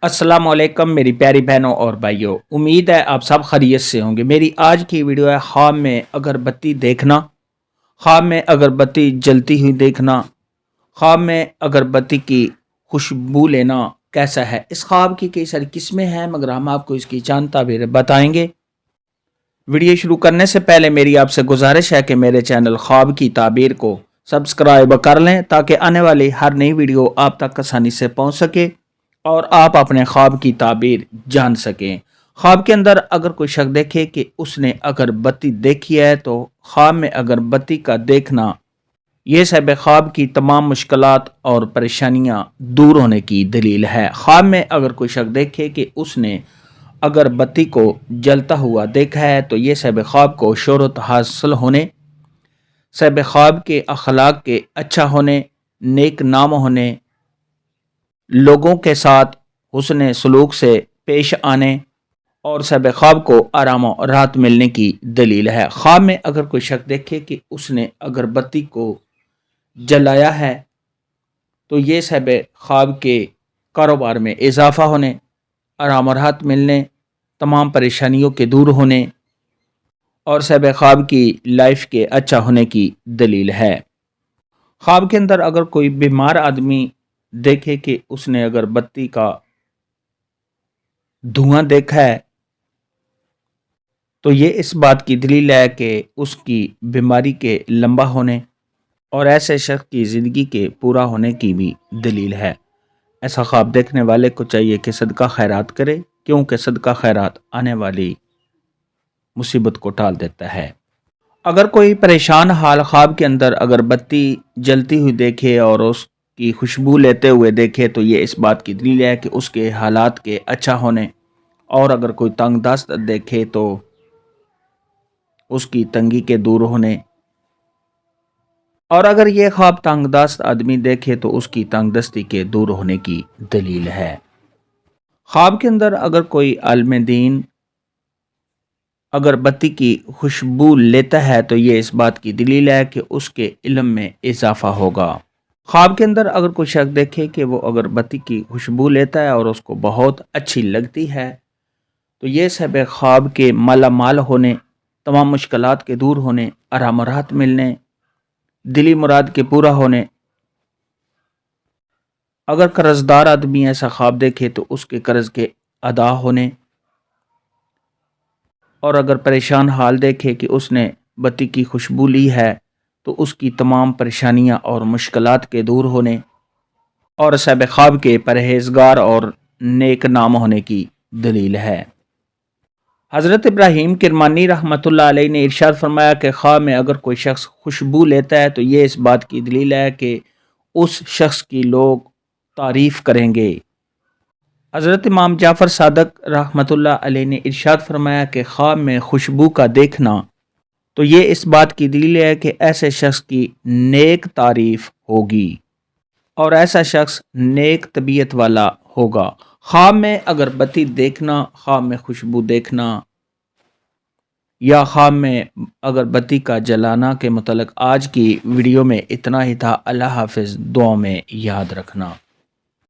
अस्सलाम वालेकुम मेरी प्यारी बहनों और भाइयों, उम्मीद है आप सब खैरियत से होंगे। मेरी आज की वीडियो है ख्वाब में अगरबत्ती देखना, ख्वाब में अगरबत्ती जलती हुई देखना, ख्वाब में अगरबत्ती की खुशबू लेना कैसा है। इस ख्वाब की कई सारी किस्में हैं, मगर हम आपको इसकी चंद ताबीरें बताएंगे। वीडियो शुरू करने से पहले मेरी आपसे गुजारिश है कि मेरे चैनल ख्वाब की ताबीर को सब्सक्राइब कर लें ताकि आने वाली हर नई वीडियो आप तक आसानी से पहुंच सके और आप अपने ख्वाब की ताबीर जान सकें। ख्वाब के अंदर अगर कोई शख्स देखे कि उसने अगरबत्ती देखी है तो ख्वाब में अगरबत्ती का देखना ये साहिब ख्वाब की तमाम मुश्किलात और परेशानियां दूर होने की दलील है। ख्वाब में अगर कोई शख्स देखे कि उसने अगरबत्ती को जलता हुआ देखा है तो ये साहिब ख्वाब को शोहरत हासिल होने, साहिब ख्वाब के अखलाक के अच्छा होने, नेक नाम होने, लोगों के साथ हुस्न सलूक से पेश आने और साहिब ख्वाब को आराम और राहत मिलने की दलील है। ख्वाब में अगर कोई शख्स देखे कि उसने अगरबत्ती को जलाया है तो ये साहिब ख्वाब के कारोबार में इजाफा होने, आराम और राहत मिलने, तमाम परेशानियों के दूर होने और साहिब ख्वाब की लाइफ के अच्छा होने की दलील है। ख्वाब के अंदर अगर कोई बीमार आदमी देखे कि उसने अगरबत्ती का धुआं देखा है तो ये इस बात की दलील है कि उसकी बीमारी के लंबा होने और ऐसे शख्स की ज़िंदगी के पूरा होने की भी दलील है। ऐसा ख्वाब देखने वाले को चाहिए कि सदका खैरात करे, क्योंकि सदका खैरात आने वाली मुसीबत को टाल देता है। अगर कोई परेशान हाल ख्वाब के अंदर अगरबत्ती जलती हुई देखे और उसकी खुशबू लेते हुए देखे तो ये इस बात की दलील है कि उसके हालात के अच्छा होने, और अगर कोई तंग दस्त देखे तो उसकी तंगी के दूर होने, और अगर ये ख्वाब तंग दस्त आदमी देखे तो उसकी तंग दस्ती के दूर होने की दलील है। ख्वाब के अंदर अगर कोई आलिम दीन अगरबत्ती की खुशबू लेता है तो ये इस बात की दलील है कि उसके इल्म में इजाफा होगा। ख्वाब के अंदर अगर कोई शख्स देखे कि वो अगरबत्ती की खुशबू लेता है और उसको बहुत अच्छी लगती है तो ये साहिब ख्वाब के माला माल होने, तमाम मुश्किलात के दूर होने, आराम और राहत मिलने, दिली मुराद के पूरा होने। अगर कर्जदार आदमी ऐसा ख्वाब देखे तो उसके कर्ज के अदा होने, और अगर परेशान हाल देखे कि उसने बत्ती की खुशबू ली है तो उसकी तमाम परेशानियां और मुश्किलात के दूर होने और साहिब ख्वाब के परहेजगार और नेक नाम होने की दलील है। हज़रत इब्राहीम किरमानी रहमतुल्लाह अलैह ने इरशाद फरमाया कि ख्वाब में अगर कोई शख्स खुशबू लेता है तो ये इस बात की दलील है कि उस शख्स की लोग तारीफ़ करेंगे। हज़रत इमाम जाफ़र सादक रहमतुल्लाह अलैह ने इरशाद फरमाया कि ख्वाब में खुशबू का देखना तो ये इस बात की दलील है कि ऐसे शख्स की नेक तारीफ़ होगी और ऐसा शख्स नेक तबीयत वाला होगा। ख्वाब में अगरबत्ती देखना, ख्वाब में खुशबू देखना या ख्वाब में अगरबत्ती का जलाना के मुतल्लिक़ आज की वीडियो में इतना ही था। अल्लाह हाफ़िज़। दुआ में याद रखना।